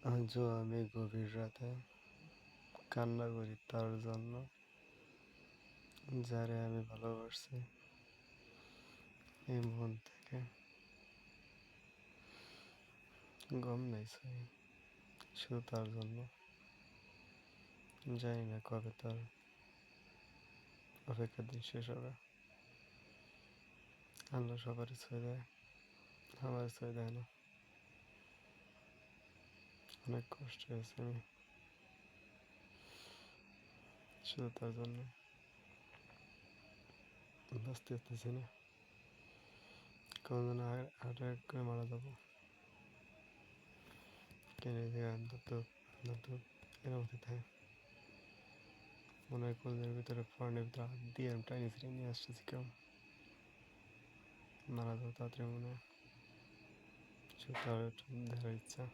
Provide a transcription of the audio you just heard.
আজও আমি গভীর রাতে কান্না করি তার জন্য যারে আমি ভালোবাসছি এই মন থেকে। গম নাই সই, শুধু তার জন্য। জানি না কবে তার অপেক্ষার দিন শেষ হবে। আল্লাহ সবারই ছয় দেয়, আমার ছয় দেয় না। অনেক কষ্ট হয়েছে আমি শুধু তার জন্য। বাঁচতে পারতেছি না, কোনদিন হার্ট অ্যাটাক করে মারা যাবো। কেন এই জায়গায় ধুপ এর মধ্যে থাকে। মনে হয় কলেজের ভিতরে ফর্নের ভিতরে হাত দিয়ে আমি টাইনি ছিঁড়ে নিয়ে আসতেছি কেউ। মারা যাবো তাড়াতাড়ি মনে হয়, শুধু তার একটু দেখার ইচ্ছা।